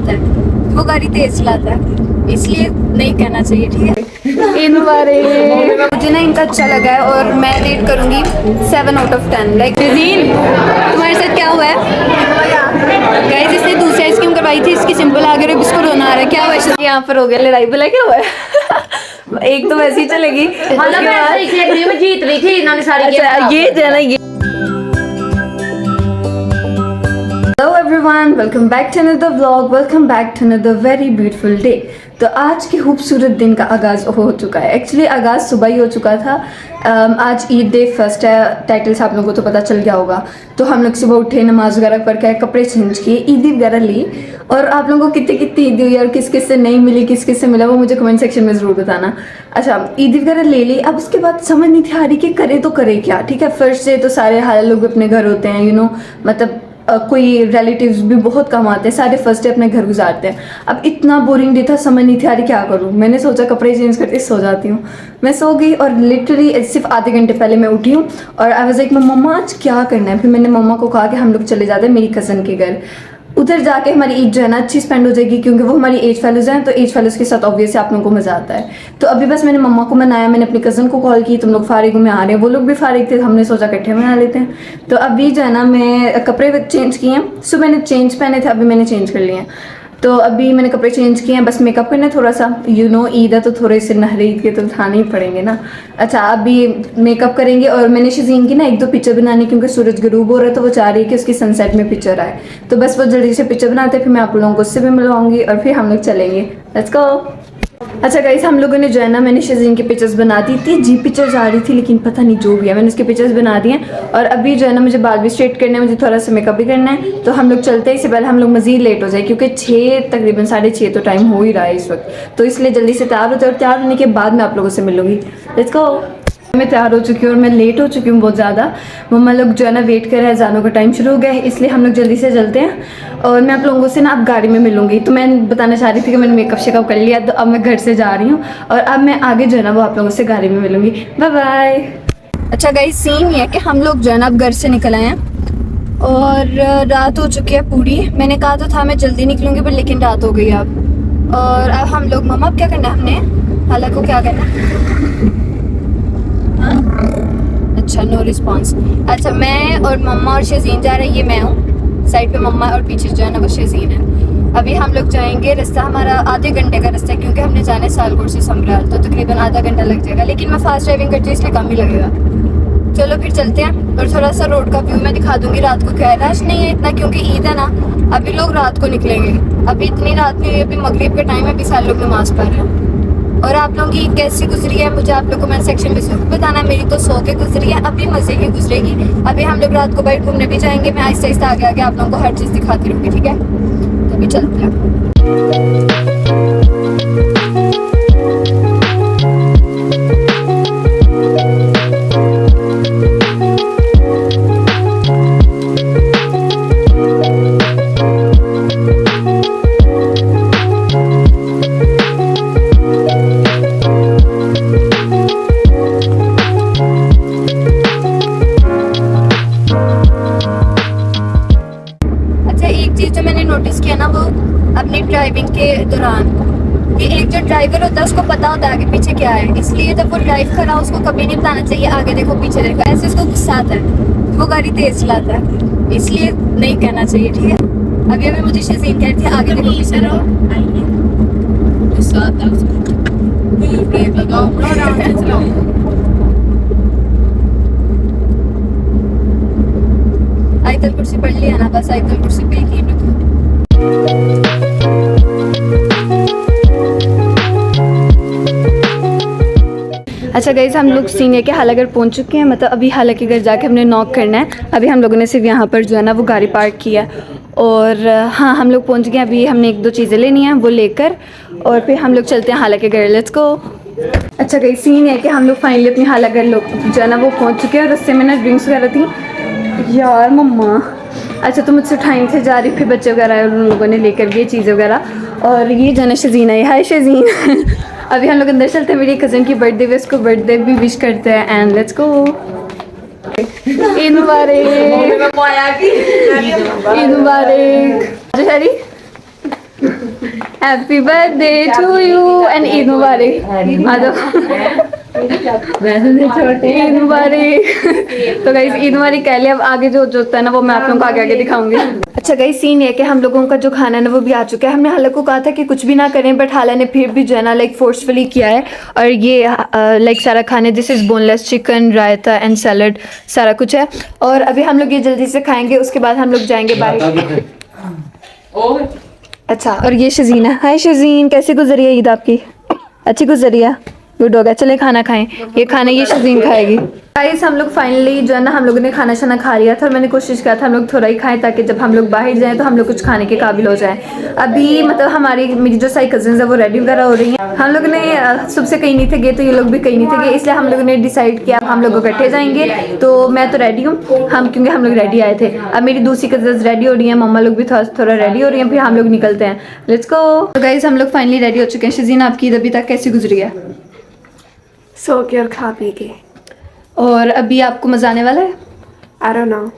चलाता है, वो गाड़ी तेज चलाता है, इसलिए नहीं कहना चाहिए, ठीक है। इन बारे मुझे ना इनका अच्छा लगा है और मैं रेट करूँगी 7 आउट ऑफ 10। लाइक तुम्हारे साथ क्या हुआ है गाइस? इसने दूसरी आइसक्रीम करवाई थी, इसकी सिंपल आ गई, इसको रोना आ रहा है। क्या हुआ है यहाँ पर? हो गया लड़ाई, बोला क्या हुआ है? एक तो वैसे ही चलेगी, मैं जीत रही थी, इन्होंने सारी ये जो है ना ये। Hello everyone, welcome back to another vlog, welcome back to another very beautiful day। तो आज के खूबसूरत दिन का आगाज़ हो चुका है। एक्चुअली आगाज़ सुबह ही हो चुका था। आज ईद डे फर्स्ट है, टाइटल से आप लोगों को तो पता चल गया होगा। तो हम लोग सुबह उठे, नमाज वगैरह पढ़ के कपड़े चेंज किए, ईदी वगैरह ली। और आप लोगों को कितनी कितनी ईदी हुई और किस किस से नहीं मिली, किस किस से मिला, वो मुझे कमेंट सेक्शन में ज़रूर बताना। अच्छा, ईदी वगैरह ले ली। अब उसके बाद समझ नहीं थी आ रही कि करे तो करे क्या। ठीक है, फर्स्ट डे तो सारे हाल लोग अपने घर होते हैं, यू नो, मतलब कोई रिलेटिव्स भी बहुत कम आते हैं, सारे फर्स्ट डे अपने घर गुजारते हैं। अब इतना बोरिंग डे था, समझ नहीं थी आ रही क्या करूँ। मैंने सोचा कपड़े चेंज करके सो जाती हूँ। मैं सो गई और लिटरली सिर्फ आधे घंटे पहले मैं उठी हूँ और आई वाज लाइक मम्मा आज क्या करना है। फिर मैंने मम्मा को कहा कि हम लोग चले जाते हैं मेरी कज़न के घर। उधर जाके हमारी ईद जो है ना अच्छी स्पेंड हो जाएगी, क्योंकि वो हमारी एज फेलोज हैं, तो एज फेलोज के साथ ऑब्वियसली आप लोगों को मज़ा आता है। तो अभी बस मैंने मम्मा को मनाया, मैंने अपनी कज़न को कॉल की, तुम लोग फारिग में आ रहे हैं, वो लोग भी फारिग थे, हमने सोचा इकट्ठे मना लेते हैं। तो अभी जो है ना मैं कपड़े चेंज किए हैं, सुबह मैंने चेंज पहने थे, अभी मैंने चेंज कर लिए हैं। तो अभी मैंने कपड़े चेंज किए हैं, बस मेकअप करना है थोड़ा सा, यू नो ईद है तो थोड़े से नहरे ईद के तो उठाने ही पड़ेंगे ना। अच्छा, अभी मेकअप करेंगे और मैंने शज़ीन की ना 1-2 पिक्चर बनानी, क्योंकि सूरज गरूब हो रहा है तो वो चाह रही है कि उसकी सनसेट में पिक्चर आए। तो बस वो जल्दी से पिक्चर बनाते हैं, फिर मैं आप लोगों को उससे भी मिलवाऊंगी और फिर हम लोग चलेंगे। Let's go. अच्छा गाइस, हम लोगों ने जो है ना, मैंने शज़ीन की पिक्चर्स बना दी थी, जी पिक्चर्स आ रही थी, लेकिन पता नहीं जो भी है, मैंने उसके पिक्चर्स बना दिए हैं। और अभी जो है ना मुझे बाल भी स्ट्रेट करने हैं, मुझे थोड़ा सा मेकअप भी करना है। तो हम लोग चलते हैं, इससे पहले हम लोग मज़ीद लेट हो जाए, क्योंकि 6 तकरीबन 6:30 तो टाइम हो ही रहा है इस वक्त। तो इसलिए जल्दी से तैयार हो जाए और तैयार होने के बाद मैं आप लोगों से मिलूँगी। Let's go. मैं तैयार हो चुकी हूँ और मैं लेट हो चुकी हूँ बहुत ज़्यादा। मम्मा लोग जो है ना वेट कर रहे हैं, जानो का टाइम शुरू हो गया है, इसलिए हम लोग जल्दी से चलते हैं। और मैं आप लोगों से ना अब गाड़ी में मिलूंगी। तो मैं बताना चाह रही थी कि मैंने मेकअप शेकअप कर लिया, तो अब मैं घर से जा रही हूँ और अब मैं आगे जो है ना वो आप लोगों से गाड़ी में मिलूंगी। Bye bye. अच्छा गाइस, सीन ये है कि हम लोग जो है ना अब घर से निकल आए हैं और रात हो चुकी है पूरी। मैंने कहा तो था मैं जल्दी निकलूँगी, पर लेकिन रात हो गई अब। और अब हम लोग, मम्मा अब क्या करना है हमने, हालांकि को क्या करना है? अच्छा, नो रिस्पॉन्स। अच्छा, मैं और मम्मा और शज़ीन जा रहे हैं, ये मैं हूँ साइड पे, मम्मा और पीछे जो है ना वो शज़ीन है। अभी हम लोग जाएंगे, रास्ता हमारा आधे घंटे का रास्ता है, क्योंकि हमने जाना है सालकोट से समराल, तो तकरीबन आधा घंटा लग जाएगा, लेकिन मैं फास्ट ड्राइविंग करती हूँ इसलिए कम ही लगेगा। चलो फिर चलते हैं और थोड़ा सा रोड का व्यू मैं दिखा दूँगी रात को। क्या है, रश नहीं है इतना, क्योंकि ईद है ना, अभी लोग रात को निकलेंगे। अभी इतनी रात नहीं हुई, अभी मगरिब का टाइम है, अभी सारे लोग नमाज़ पढ़ रहे हैं। और आप लोगों की कैसी गुजरी है मुझे आप लोग कमेंट सेक्शन में जरूर बताना। मेरी तो सो के गुजरी है, अभी मज़े की गुजरेगी। अभी हम लोग रात को बाहर घूमने भी जाएंगे, मैं आहिस्ता आहिस्ता आगे आगे आप लोगों को हर चीज़ दिखाती रहूँगी, ठीक है? तो अभी चलते हैं। अपनी ड्राइविंग के दौरान कि एक जो ड्राइवर होता है उसको पता होता है आगे पीछे क्या है, इसलिए जब वो ड्राइव कर रहा है उसको कभी नहीं बताना चाहिए आगे देखो पीछे देखो, ऐसे उसको गुस्सा आता है, वो गाड़ी तेज चलाता है, इसलिए नहीं कहना चाहिए, ठीक है? अभी अभी मुझे शज़ीन कह रही थी आगे देखो पीछे रहो, गुस्सा आता है उसको, ब्रेक लगाओ, आराम से चलाओ। आयतल कुर्सी पढ़ लिया ना, बस आयतल कुर्सी पे ही रखो। अच्छा गाइस, हम लोग सीनियर के हालागर पहुंच चुके हैं, मतलब अभी हालांकि घर जाके हमने नॉक करना है। अभी हम लोगों ने सिर्फ यहाँ पर जो है ना वो गाड़ी पार्क किया और हाँ हम लोग पहुंच गए। अभी हमने 1-2 चीज़ें लेनी हैं, वो लेकर और फिर हम लोग चलते हैं हालांकि घर। Let's go. अच्छा गाइस, सीन है कि हम लोग फाइनली अपनी हालागर लोग जो है ना वो पहुँच चुके हैं और उससे में ना ड्रिंक्स वगैरह थी। यार मम्मा, अच्छा तो मुझसे उठाई से जा रही, फिर बच्चे वगैरह उन लोगों ने लेकर गए चीज़ें वगैरह। और ये जो है ना शज़ीन है, हाय शज़ीन। अभी हम लोग अंदर चलते हैं, मेरी कज़न की बर्थडे भी, उसको बर्थडे भी विश करते हैं एंड लेट्स गो। ईद मुबारक, ईद मुबारक। Happy birthday to you and Eid मुबारक। आ जाओ। ईद मुबारक। तो गाइस ईद मुबारक कह लिया, अब आगे जो होता है ना वो मैं आप लोगों को आगे आगे दिखाऊंगी। अच्छा गाइस सीन ये है कि हम लोगों का जो खाना है ना वो भी आ चुका है। हमने हाला को कहा था कि कुछ भी ना करें, बट हाला ने फिर भी जो है ना लाइक फोर्सफुली किया है। और ये लाइक सारा खाने, this is boneless chicken, raita and salad, सारा कुछ है। और अभी हम लोग ये जल्दी से खाएंगे, उसके बाद हम लोग जाएंगे बाहर। अच्छा, और ये शजीन है। हाय शजीन, कैसी गुजरी है ईद आपकी? अच्छी गुजरी है, गुड हो गया। चले खाना खाएं, ये खाना ये शजीन खाएगी। गाइस हम लोग फाइनली जो है ना हम लोगों ने खाना शाना खा लिया था, और मैंने कोशिश किया था हम लोग थोड़ा ही खाएं ताकि जब हम लोग बाहर जाएं तो हम लोग कुछ खाने के काबिल हो जाएं। अभी मतलब मेरी जो सारी कजिन्स है वो रेडी वगैरह हो रही हैं। हम लोग ने सुबह से कहीं नहीं थे गए, तो ये लोग भी कहीं नहीं थे गए, इसलिए हम लोगों ने डिसाइड किया हम लोग इकट्ठे जाएंगे। तो मैं तो रेडी हूँ, क्योंकि हम लोग रेडी आए थे। अब मेरी दूसरी कजिन्स रेडी हो रही हैं, मम्मा लोग भी थोड़ा रेडी हो रही हैं, फिर हम लोग निकलते हैं। Let's go. तो गाइस हम लोग फाइनली रेडी हो चुके हैं। शजीन आपकी ईद अभी तक कैसी गुजरी है? सो के और खा पी के। और अभी आपको मजा आने वाला है? आई डोंट नो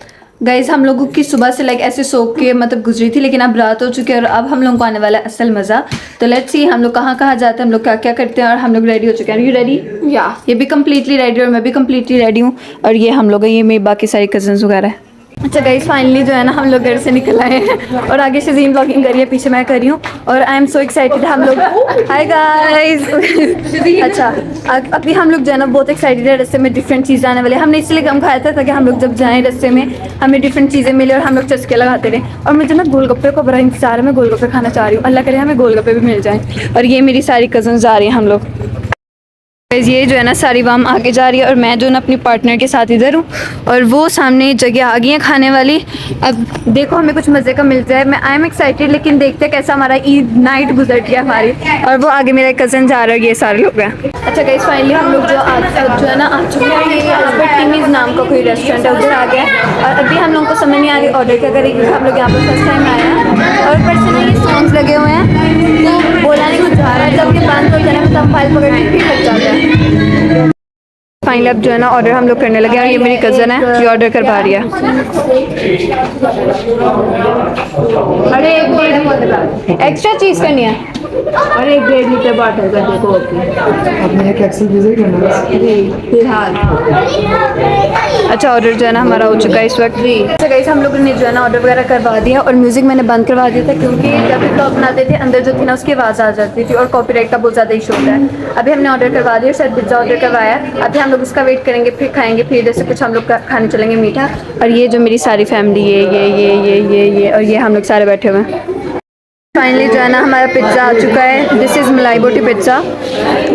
गाइज हम लोगों की सुबह से लाइक ऐसे सो के मतलब गुजरी थी, लेकिन अब रात हो चुकी है और अब हम लोगों को आने वाला है असल मज़ा। तो लेट्स सी हम लोग कहाँ कहाँ जाते हैं, हम लोग क्या क्या करते हैं, और हम लोग रेडी हो चुके हैं। You ready? या ये भी कम्प्लीटली रेडी और मैं भी कम्प्लीटली रेडी हूँ। और ये हम लोग हैं, ये मेरी बाकी सारी कजन्स वगैरह है। अच्छा गाइस फाइनली जो है ना हम लोग घर से निकल आए हैं, और आगे शजीन ब्लॉगिंग कर रही है, पीछे मैं कर रही हूँ। और आई एम सो एक्साइटेड। हम लोग हाय गाइस। अच्छा अभी हम लोग जो है ना बहुत एक्साइटेड है, रास्ते में डिफरेंट चीज़ें आने वाली है। हमने इसलिए कम खाया था ताकि हम लोग जब जाएँ रास्ते में हमें डिफरेंट चीज़ें मिले और हम लोग चस्के लगाते रहे। और मुझे ना गोलगप्पे का बड़ा इंतजार है, मैं गोलगप्पे खाना चाह रही हूँ। अल्लाह करे हमें गोलगप्पे भी मिल जाएँ। और ये मेरी सारी कजन्स आ रही हैं हम लोग। ये जो है ना सारी वाम आगे जा रही है, और मैं जो ना अपनी पार्टनर के साथ इधर हूँ, और वो सामने जगह आ गई है खाने वाली। अब देखो हमें कुछ मज़े का मिल जाए। मैं आई एम एक्साइटेड, लेकिन देखते हैं कैसा हमारा ईद नाइट गुजरती है हमारी। और वो आगे मेरा कज़न जा रहा है, ये सारे लोग हैं। अच्छा गाइस फाइनली हम लोग जो है ना आ चुके हैं। ये यहाँ पर टिमीज़ नाम का कोई रेस्टोरेंट है, उधर आ गया है। और अभी हम लोगों को समझ नहीं आ रही ऑर्डर क्या करें, क्योंकि हम लोग यहाँ पर फर्स्ट टाइम आए हैं। और ऊपर से ना ये सॉन्ग्स लगे हुए हैं, तो बोला नहीं कुछ जा रहा है, जब ये बंद हो जाने में तब फाइल पकड़ के फिर लग जाता है। फाइनली अब जो है ना ऑर्डर हम लोग करने लगे, और ये मेरी कज़न है, ये ऑर्डर करवा रही है। अरे एक एक्स्ट्रा चीज़ करनी है, और 1.5 लीटर बॉटल कर देखो आपने एक एक्सेल विजिट करना है फिलहाल। अच्छा ऑर्डर जो है ना हमारा हो चुका है इस वक्त। अच्छा गाइस हम लोगों ने जो है ना ऑर्डर वगैरह करवा दिया, और म्यूज़िक मैंने बंद करवा दिया था, क्योंकि जब भी ब्लॉग बनाते थे अंदर जो थी ना उसकी आवाज़ आ जाती थी, और कॉपीराइट का बहुत ज़्यादा इशू होता है। अभी हमने ऑर्डर करवा दिया, शायद पिज़्ज़ा ऑर्डर करवाया। अभी हम लोग उसका वेट करेंगे, फिर खाएंगे, फिर जैसे कुछ हम लोग खाने चलेंगे मीठा। और ये जो मेरी सारी फैमिली ये और ये हम लोग सारे बैठे हुए हैं। फाइनली जो है ना हमारा पिज़्ज़ा आ चुका है। दिस इज़ मलाई बोटी पिज़्ज़ा,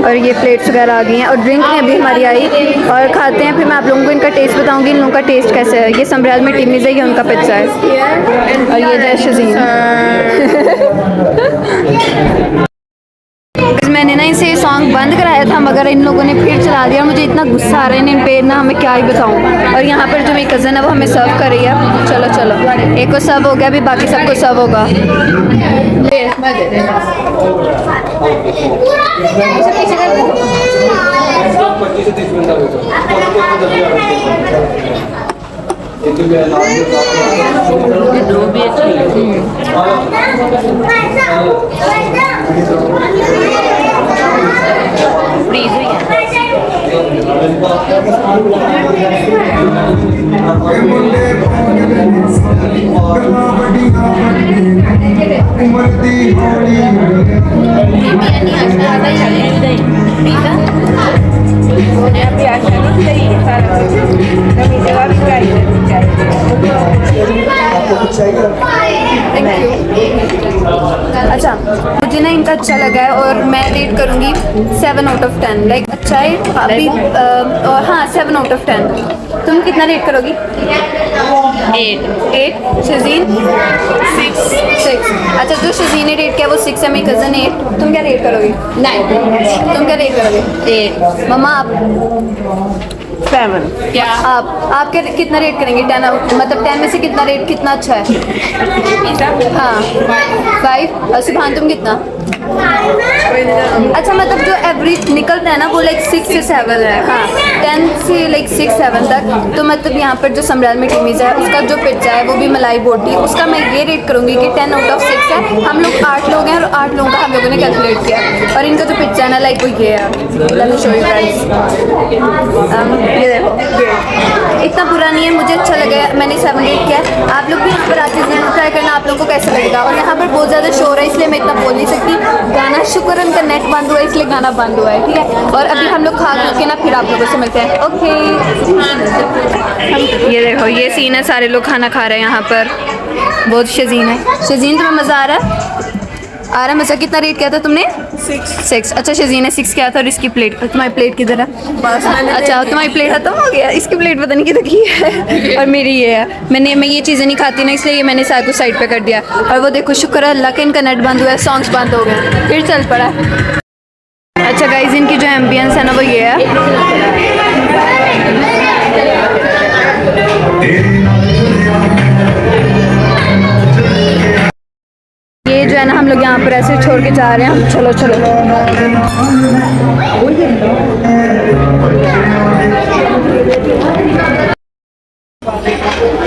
और ये प्लेट्स वगैरह आ गई हैं, और ड्रिंक में अभी हमारी आई। और खाते हैं, फिर मैं आप लोगों को इनका टेस्ट बताऊंगी, इन लोगों का टेस्ट कैसे है। ये समराज में टिमीज़ है, ये उनका पिज़्ज़ा है, और ये जय शजीन। मैंने ना इसे सॉन्ग बंद कराया था, मगर इन लोगों ने फिर चला दिया, और मुझे इतना गुस्सा आ रहा है इन पे ना, हमें क्या ही बताऊँ। और यहाँ पर जो मेरी कज़न है वो हमें सर्व कर रही है। चलो एक को सर्व हो गया, अभी बाकी सबको सर्व होगा। फ्रीज हुई है। अच्छा मुझे ना इनका अच्छा लगा है, और मैं रेट करूँगी 7 आउट ऑफ 10। लाइक अच्छा है अभी, और हाँ 7 आउट ऑफ 10। तुम कितना रेट करोगी? 8। शजीन 6। अच्छा जो शजीन ने रेट किया वो 6 है, मेरी कज़न 8। तुम क्या रेट करोगी? 9। तुम क्या रेट करोगे? 8। मम्मा आप? 7 क्या आप क्या कितना रेट करेंगे? 10 मतलब 10 में से कितना रेट कितना अच्छा है? हाँ 5। और सुभान तुम कितना? अच्छा मतलब जो एवरेज निकलता है ना वो लाइक 6 से 7 है, हाँ 10 से लाइक 6-7 तक। तो मतलब यहाँ पर जो समराल में टिमीज़ है उसका जो पिज्ज़ा है वो भी मलाई बोटी, उसका मैं ये रेट करूँगी कि 10 आउट ऑफ 6 है। हम लोग 8 लोग हैं और 8 लोगों का हम लोगों ने कैलकुलेट किया। और इनका जो पिज्ज़ा है ना लाइक वो ये है, let me show you guys. ये देखो इतना बुरा नहीं है, मुझे अच्छा लगा, मैंने 7 रेट किया। आप लोग भी यहाँ पर आके जरूर ट्राई करना, आप लोगों को कैसा लगेगा। और यहाँ पर बहुत ज़्यादा शोर है इसलिए मैं इतना बोल नहीं सकती। गाना शुक्र उनका नेट बंद हुआ है इसलिए गाना बंद हुआ है, ठीक है। और अभी हम लोग खा के ना फिर आप लोगों से मिलते हैं, ओके। ये देखो ये सीन है, सारे लोग खाना खा रहे हैं यहाँ पर, बहुत शजीन है। शजीन तुम्हें मज़ा आ रहा है? आ रहा मज़ा। कितना रेट किया था तुमने? 6। अच्छा शजीन ने 6 किया था। और इसकी प्लेट, तुम्हारी प्लेट किधर है? अच्छा तुम्हारी प्लेट खत्म हो गया, इसकी प्लेट पता नहीं किधर की है। और मेरी ये है, मैं ये चीज़ें नहीं खाती ना इसलिए ये मैंने सारे को साइड पे कर दिया। और वो देखो शुक्र है अल्लाह का इनका नेट बंद हुआ है, सॉन्ग्स बंद हो गए, फिर चल पड़ा। अच्छा गाइज इनकी जो एम्बियंस है ना वो ये है। ये जो है ना हम लोग यहाँ पर ऐसे छोड़ के जा रहे हैं। चलो चलो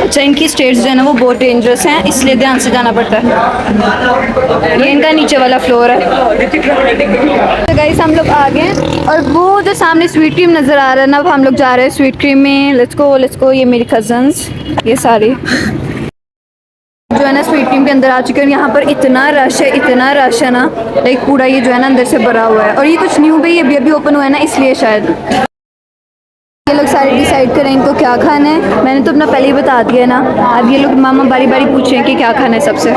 अच्छा इनकी स्टेट्स जो है ना वो बहुत डेंजरस हैं इसलिए ध्यान से जाना पड़ता है। ये इनका नीचे वाला फ्लोर है। तो गाइस हम लोग आ गए और वो जो सामने स्वीट क्रीम नज़र आ रहा है ना, अब हम लोग जा रहे हैं स्वीट क्रीम में। Let's go. ये मेरी कज़न्स ये सारी जो है ना स्वीट क्रीम के अंदर आ चुके हैं। यहाँ पर इतना रश है ना, लाइक पूरा ये जो है ना अंदर से भरा हुआ है। और ये कुछ न्यू भी अभी वोपन हुआ है ना इसलिए शायद ये लोग सारे डिसाइड करें इनको क्या खाना है। मैंने तो अपना पहले ही बता दिया ना, अब ये लोग मामा बारी बारी पूछ रहे हैं कि क्या खाना है सबसे।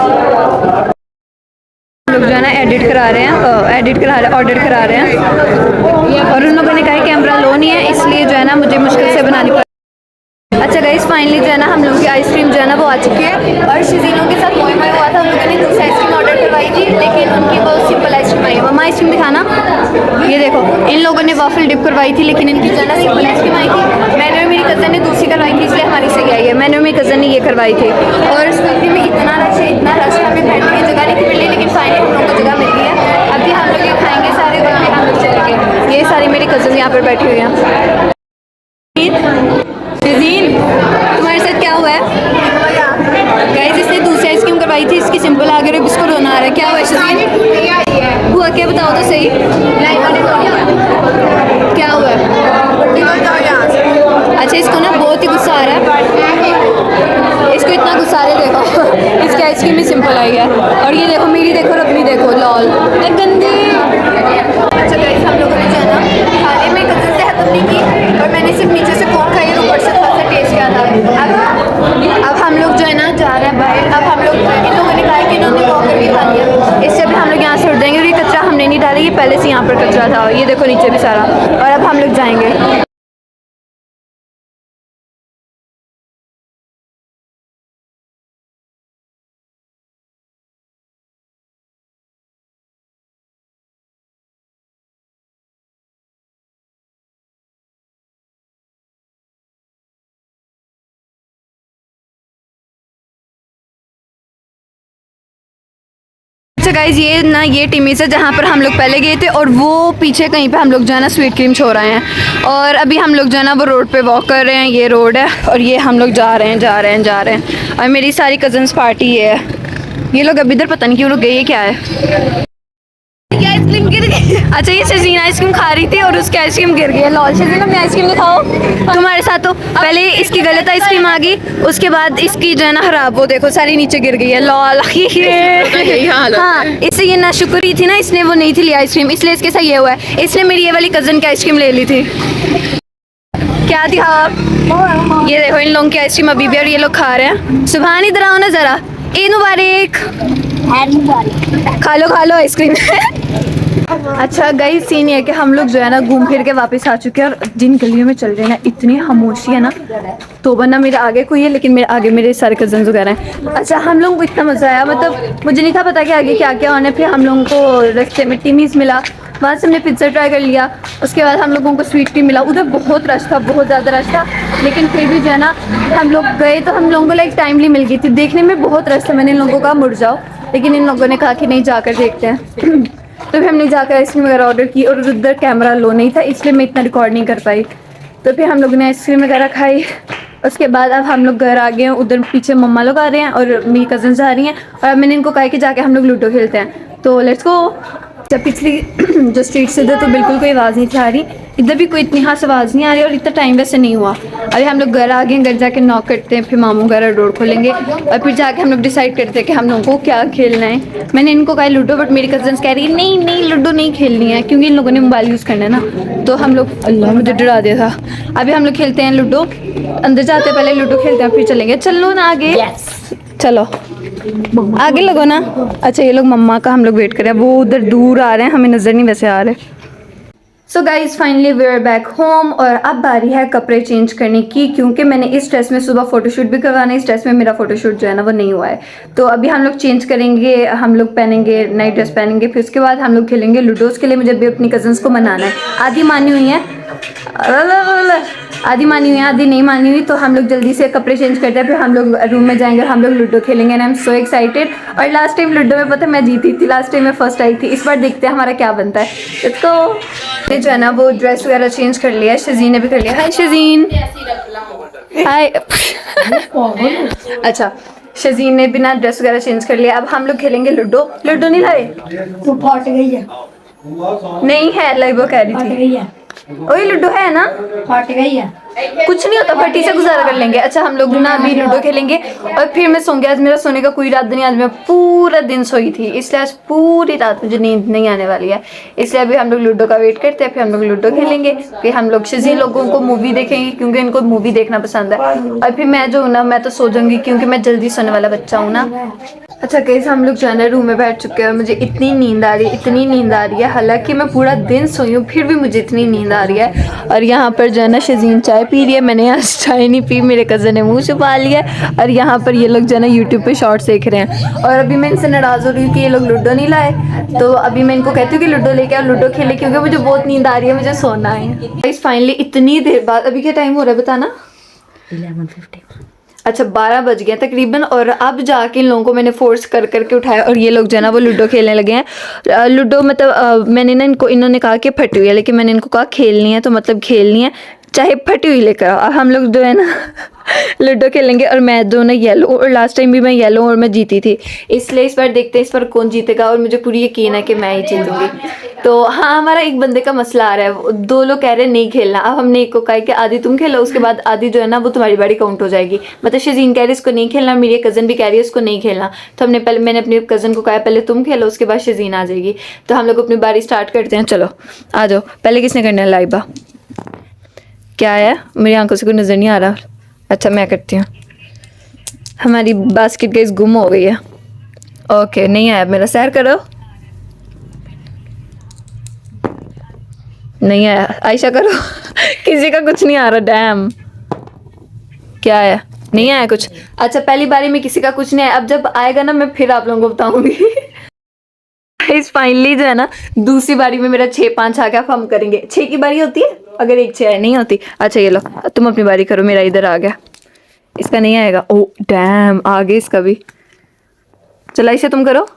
लोग जो है ना ऑर्डर करा रहे हैं और उन लोगों ने कहा कैमरा लो नहीं है इसलिए जो है ना मुझे मुश्किल से बनानी पड़ी। अच्छा गाइस फाइनली जो है ना हम लोग की आइसक्रीम जो है ना वो आ चुकी है। और शजीनों के साथ मोए हुआ था, हम लोगों ने दूसरी आइसक्रीम ऑर्डर करवाई थी लेकिन उनकी बहुत सिंपल आइसक्रीम आई है। मम्मा आइसक्रीम दिखाना, ये देखो इन लोगों ने वाफल डिप करवाई थी लेकिन इनकी जो है ना सिंपल आइसक्रीम आई थी। मैंने और मेरी कज़न ने दूसरी करवाई थी इसलिए हमारी सही आई है। मैंने और मेरी कज़न ने ये करवाई थी। और स्वीट में इतना रश है हमें बैठने की जगह नहीं मिल रही लेकिन फाइनली हम लोगों को जगह मिल गई है। अभी हम लोग ये खाएंगे सारे और फिर हम लोग चलेंगे। ये सारी मेरी कज़न यहाँ पर बैठी हुई हैं। तुम्हारे साथ क्या हुआ है गाइस? इसने दूसरी आइसक्रीम करवाई थी, इसकी सिंपल आ गई, इसको रोना आ रहा है। क्या हुआ शजीन? हुआ क्या बताओ तो सही, क्या हुआ है? अच्छा इसको ना बहुत ही गुस्सा आ रहा है, इसको इतना गुस्सा आ रहा है। देखो इसकी आइसक्रीम भी सिंपल आई है और ये देखो मेरी देखो और अपनी देखो, लॉल गंदी। अच्छा गाइस हम लोगों ने जो है ना खाने में कज़न से खत्म नहीं की और मैंने सिर्फ नीचे से कॉर्न खाई और ऊपर से थोड़ा सा टेस्ट किया था। अब हम लोग जो है ना जा रहे हैं बाहर। अब हम लोग इन लोगों ने कहा कि इन्होंने वॉकर भी खा लिया, इससे भी हम लोग यहाँ से उठ जाएंगे। और ये कचरा हमने नहीं डाला, ये पहले से यहाँ पर कचरा था, ये देखो नीचे भी सारा। और अब हम लोग जाएंगे। अच्छा गाइज ये टिमीज़ है जहाँ पर हम लोग पहले गए थे और वो पीछे कहीं पे हम लोग जो है ना स्वीट क्रीम छो रहे हैं। और अभी हम लोग जो है ना वो रोड पे वॉक कर रहे हैं, ये रोड है और ये हम लोग जा रहे हैं। और मेरी सारी कज़न्स पार्टी है। ये लोग अभी इधर पता नहीं क्यों लोग गए, क्या है? आइसक्रीम गिर गई। अच्छा ये शजीन आइसक्रीम खा रही थी और उसकी आइसक्रीम गिर गई है। लॉल शजीन अपनी आइसक्रीम दिखाओ। तुम्हारे साथ तो पहले इसकी गलत आइसक्रीम आ गई, उसके बाद इसकी जो है ना खराब, वो देखो सारी नीचे गिर गई है। लॉल हाँ इससे ये ना शुक्री थी ना, इसने वो नहीं थी ली आइसक्रीम इसलिए इसके साथ ये हुआ है। इसने मेरी ये वाली कज़न की आइसक्रीम ले ली थी। क्या दिखा आप? ये देखो इन लोगों की आइसक्रीम अभी भी और ये लोग खा रहे हैं। सुभान इधर आओ ना ज़रा, ईद मुबारक। खा लो आइसक्रीम। अच्छा गाइस सीन ये है कि हम लोग जो है ना घूम फिर के वापस आ चुके हैं और जिन गलियों में चल रहे हैं ना इतनी खामोशी है ना, तो वरना मेरे आगे कोई है लेकिन मेरे आगे मेरे सारे कज़न्स वगैरह हैं। अच्छा हम लोगों को इतना मज़ा आया, मतलब मुझे नहीं था पता कि आगे क्या क्या होना है। फिर हम लोगों को रास्ते में टिमीज़ मिला, वहाँ से हमने पिज़्ज़ा ट्राई कर लिया। उसके बाद हम लोगों को स्वीट क्रीम मिला, उधर बहुत रश था, बहुत ज़्यादा रश था लेकिन फिर भी जो है ना हम लोग गए तो हम लोगों को लाइक टाइमली मिल गई थी। देखने में बहुत रश था, मैंने इन लोगों का मुड़ जाओ लेकिन इन लोगों ने कहा कि नहीं जाकर देखते हैं। तो फिर हमने जाकर आइसक्रीम वगैरह ऑर्डर की और उधर कैमरा लो नहीं था, इसलिए मैं इतना रिकॉर्ड नहीं कर पाई। तो फिर हम लोगों ने आइसक्रीम वगैरह खाई। उसके बाद अब हम लोग घर आ गए हैं। उधर पीछे मम्मा लोग आ रहे हैं और मेरी कज़न्स आ रही हैं, और अब मैंने इनको कहा कि जाके हम लोग लूडो खेलते हैं। तो लेट्स गो। जब पिछली जो स्ट्रीट से इधर तो बिल्कुल कोई आवाज़ नहीं थी आ रही, इधर भी कोई इतनी खास आवाज़ नहीं आ रही और इतना टाइम वैसे नहीं हुआ। अभी हम लोग घर आ गए, घर जाके नॉक करते हैं, फिर मामू वगैरह डोर खोलेंगे और फिर जाके हम लोग डिसाइड करते हैं कि हम लोगों को क्या खेलना है। मैंने इनको कहा लूडो, बट मेरी कज़न्स कह रही है नहीं नहीं लूडो नहीं खेलनी है, क्योंकि इन लोगों ने मोबाइल यूज़ करना है ना। तो हम लोग, अल्लाह मुझे डरा दिया था। अभी हम लोग खेलते हैं लूडो, अंदर जाते हैं, पहले लूडो खेलते हैं फिर चलेंगे। चलो ना आगे, चलो आगे लगो ना। अच्छा ये लोग मम्मा का हम लोग वेट कर रहे हैं, वो उधर दूर आ रहे हैं, हमें नज़र नहीं वैसे आ रहे। So guys finally we are back home, और अब बारी है कपड़े चेंज करने की, क्योंकि मैंने इस ड्रेस में सुबह फ़ोटोशूट भी करवाना है। इस ड्रेस में मेरा फ़ोटोशूट जो है ना वो नहीं हुआ है, तो अभी हम लोग चेंज करेंगे। हम लोग पहनेंगे नई ड्रेस पहनेंगे, फिर उसके बाद हम लोग खेलेंगे लूडो। उसके लिए मुझे भी अपनी कज़न्स को मनाना है। आधी मानी हुई है, आधी मानी हुई है, आधी नहीं मानी हुई। तो हम लोग जल्दी से कपड़े चेंज करते हैं, फिर हम लोग रूम में जाएंगे और हम लोग लूडो खेलेंगे। And I am so excited. और लास्ट टाइम लूडो में पता है मैं जीती थी, लास्ट टाइम मैं फर्स्ट आई थी। इस बार देखते हैं हमारा क्या बनता है। इसको जो है ना वो ड्रेस वगैरह चेंज कर लिया है, शजीन ने भी कर लिया। हाय शजीन, हाय। अच्छा शजीन ने बिना ड्रेस वगैरह चेंज कर लिया। अब हम लोग खेलेंगे लूडो। लूडो नहीं लाए? वो फट गई है, नहीं है, लाइव वो कह रही फट थी। गई है, ओए लूडो है ना? फट गई है। कुछ नहीं होता, फटी से गुजारा कर लेंगे। अच्छा हम लोग ना अभी लूडो खेलेंगे और फिर मैं सोऊंगी। आज मेरा सोने का कोई इरादा नहीं, आज मैं पूरा दिन सोई थी, इसलिए आज पूरी रात मुझे नींद नहीं आने वाली है। इसलिए अभी हम लोग लूडो का वेट करते हैं, फिर हम लोग लूडो खेलेंगे, फिर हम लोग शजीन लोगों को मूवी देखेंगे, क्योंकि इनको मूवी देखना पसंद है। और फिर मैं जो हूँ ना मैं तो सो जाऊंगी, क्योंकि मैं जल्दी सोने वाला बच्चा हूँ ना। अच्छा कैसे हम लोग जो है ना रूम में बैठ चुके हैं और मुझे इतनी नींद आ रही है, इतनी नींद आ रही है। हालांकि मैं पूरा दिन सोई हूँ फिर भी मुझे इतनी नींद आ रही है। और यहाँ पर जो है ना शजीन चाय पी रही है, मैंने आज चाय नहीं पी, मेरे कज़न ने मुंह छुपा लिया। और यहाँ पर ये लोग जो है ना यूट्यूब पे शॉर्ट्स देख रहे हैं। और अभी मैं इनसे नाराज़ हो रही हूँ कि ये लोग लूडो नहीं लाए, तो अभी मैं इनको कहती हूँ कि लूडो लेके आओ, लूडो खेले, क्योंकि मुझे बहुत नींद आ रही है, मुझे सोना है। फाइनली इतनी देर बाद, अभी क्या टाइम हो रहा है बताना? 11:50। अच्छा 12 बज गए तकरीबन। और अब जाके इन लोगों को मैंने फोर्स कर करके उठाया और ये लोग जो है ना वो लूडो खेलने लगे हैं। लूडो मतलब मैंने ना इन्होंने कहा कि फटी हुई है, लेकिन मैंने इनको कहा खेलनी है तो मतलब खेलनी है, चाहे फटी हुई लेकर आओ। हम लोग जो है ना लूडो खेलेंगे और मैं जो ना येलो, और लास्ट टाइम भी मैं येलो और मैं जीती थी, इसलिए इस बार देखते हैं इस बार कौन जीतेगा। और मुझे पूरी यकीन है कि मैं ही जीतूंगी। तो हाँ हमारा एक बंदे का मसला आ रहा है, दो लोग कह रहे हैं नहीं खेलना। अब हमने एक को कहा कि आधी तुम खेलो, उसके बाद आधी जो है ना वो तुम्हारी बारी काउंट हो जाएगी। मतलब शजीन कह रही है इसको नहीं खेलना, मेरी कज़न भी कह रही है इसको नहीं खेलना। तो मैंने अपनी कज़न को कहा पहले तुम खेलो, उसके बाद शजीन आ जाएगी। तो हम लोग अपनी बारी स्टार्ट करते हैं। चलो आ जाओ, पहले किसने करना है? लाइबा। क्या है? मेरी आंखों से कोई नज़र नहीं आ रहा। अच्छा मैं करती हूँ। हमारी बास्केट गैस गुम हो गई है। ओके नहीं आया मेरा, सैर करो। नहीं आया, आयशा करो। किसी का कुछ नहीं आ रहा। डैम, क्या है? नहीं आया कुछ। अच्छा पहली बारी में किसी का कुछ नहीं आया, अब जब आएगा ना मैं फिर आप लोगों को बताऊंगी। इस फाइनली जो है ना दूसरी बारी में मेरा 6-5 आ गया। अब हम करेंगे 6 की बारी होती है, अगर एक 6 नहीं होती। अच्छा ये लो तुम अपनी बारी करो, मेरा इधर आ गया, इसका नहीं आएगा। ओ डैम आ गया इसका भी। चलो इसे तुम करो,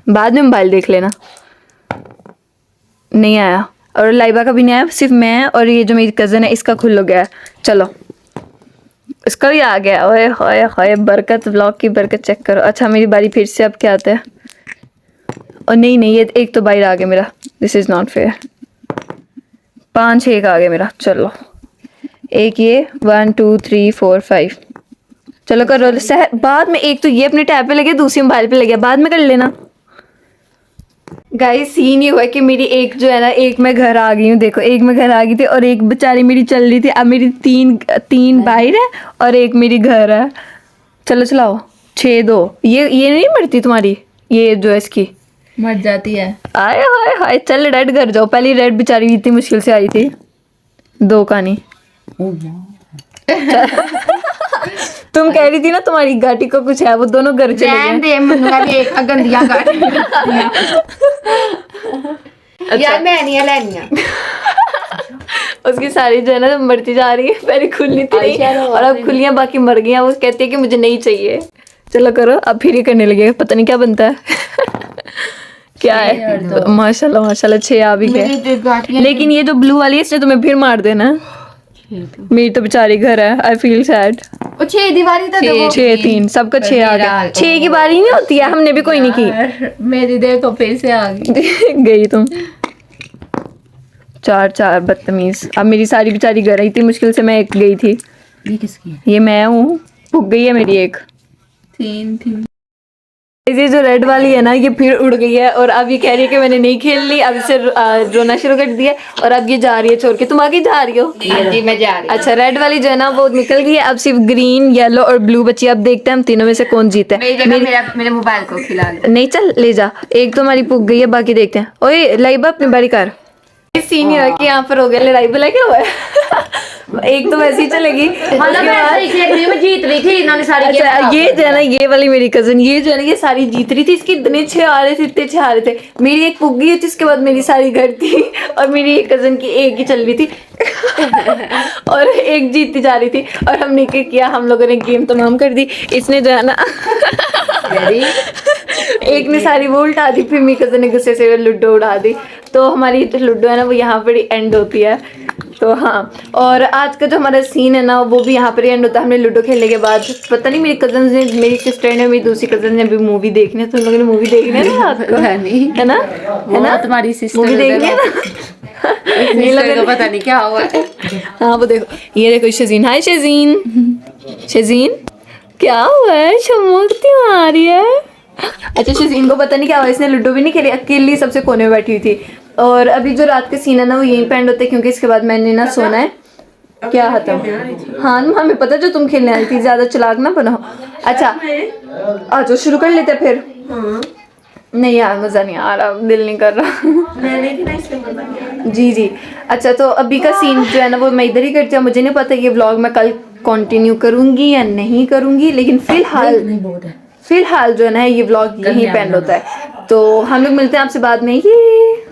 बाद में मोबाइल देख लेना। नहीं आया, और लाइबा का भी नहीं आया, सिर्फ मैं और ये जो मेरी कज़न है इसका खुल हो गया। चलो इसका भी आ गया। ओए होए होए, बरकत, व्लॉग की बरकत चेक करो। अच्छा मेरी बारी फिर से, अब क्या आता है? और नहीं ये एक तो बाहर आ गया मेरा, दिस इज़ नॉट फेयर। 5-6 आ गया मेरा। चलो एक ये 1 2 3 4 5। चलो करो बाद में। एक तो ये अपने टैब पे लगे, दूसरी मोबाइल पे लगे, बाद में कर लेना। गाइस सीन ये हुआ कि मेरी एक जो है ना, एक मैं घर आ गई हूँ। देखो एक मैं घर आ गई थी और एक बेचारी मेरी चल रही थी। अब मेरी तीन बाहर है और एक मेरी घर है। चलो चलाओ 6-2। ये नहीं मरती तुम्हारी, ये जो है इसकी मर जाती है। आए हाय हाय। चल रेड घर जाओ। पहली रेड बेचारी इतनी मुश्किल से आई थी, 2 का नहीं। तुम कह रही थी ना तुम्हारी गाटी को कुछ है, वो दोनों घर चले गए। दे मनुआ देख गंदियां गाड़ी। यार मैं नहीं लेनिया। उसकी सारी जो है ना मरती जा रही है, पहले खुली थी नहीं और अब खुलियां बाकी मर गई। वो कहती है कि मुझे नहीं चाहिए। चलो करो, अब फिर ये करने लगे, पता नहीं क्या बनता है। क्या है? माशाल्लाह माशाल्लाह 6 आ भी गए। लेकिन ये जो ब्लू वाली है इसने तुम्हें फिर मार देना। मेरी तो बेचारी घर है, आई फील सैड। 6 दीवारी तो देखो 6 3 सबका 6 आ गया। 6 की बारी नहीं होती है, हमने भी कोई नहीं की। मेरी देखो फिर से आ गई। गई तुम 4 बदतमीज। अब मेरी सारी बेचारी घर आई थी, मुश्किल से मैं एक गई थी। ये किसकी है? ये मैं हूँ, भूख गई है मेरी एक। 3 थी। ये जो रेड वाली है ना ये फिर उड़ गई है और अब ये कह रही है कि मैंने नहीं खेल ली, अब इसे रोना शुरू कर दिया और अब ये जा रही है छोड़ के। तुम आगे जा रही हो? जी मैं जा रही हूँ। अच्छा रेड वाली जो है ना वो निकल गई है, अब सिर्फ ग्रीन येलो और ब्लू बची। अब देखते हैं हम तीनों में से कौन जीता है। मेरी जगह मेरे मोबाइल को खिला दो। नहीं चल ले जा, एक तो हमारी पुग गई है, बाकी देखते हैं। ओए लाइबा अपनी बारी कर। सीनियर के यहाँ पर हो गया लड़ाई बुला क्या हुआ है? एक तो वैसे ही चलेगी। मैं जीत रही थी, इन्होंने सारी अच्छा ये जो है ना ये वाली मेरी कजन, ये जो है ना ये सारी जीत रही थी। इसके इतने 6 आ रहे थे, इतने 6 आ रहे थे। मेरी एक पुग गई थी, इसके बाद मेरी सारी घर थी और मेरी एक कजन की एक ही चल रही थी और एक जीतती जा रही थी। और हमने क्या किया, हम लोगों ने गेम तमाम कर दी। इसने जो है ना एक ने सारी वो उल्टा दी, फिर मेरी कजन ने गुस्से से लूडो उड़ा दी। तो हमारी जो लूडो है ना वो यहाँ पर ही एंड होती है। तो हाँ, और आज का जो हमारा सीन है ना वो भी यहाँ पर ही एंड होता है। हमने लूडो खेलने के बाद पता नहीं मेरी कजन ने, मेरी सिस्टर ने, मेरी दूसरी कजन ने भी मूवी देखनी है। तो उन लोगों ने मूवी देखनी है ना रात को, है ना? है ना तुम्हारी सिस्टर मूवी देखनी है ना? नहीं लगा पता नहीं क्या हुआ है। हाँ वो देखो, ये देखो शजीन। हाय शजीन। शजीन क्या हुआ है, चमकती आ रही है। अच्छा शजीन को पता नहीं क्या हुआ, इसने लूडो भी नहीं खेली, अकेली सबसे कोने में बैठी हुई थी। और अभी जो रात के सीन है ना वो यहीं पे एंड होते हैं क्योंकि इसके बाद मैंने ना सोना है। क्या खत्म? हाँ हमें पता जो तुम खेलने आई थी, ज्यादा चालाक ना बनाओ। अच्छा आ जाओ शुरू कर लेते फिर। नहीं यार मजा नहीं आ रहा, दिल नहीं कर रहा। जी जी अच्छा तो अभी का सीन जो है ना वो मैं इधर ही करती हूँ। मुझे नहीं पता ये व्लॉग मैं कल कंटिन्यू करूंगी या नहीं करूंगी, लेकिन फिलहाल जो है ना ये व्लॉग यहीं पे एंड होता है। तो हम लोग मिलते हैं आपसे बाद में। ये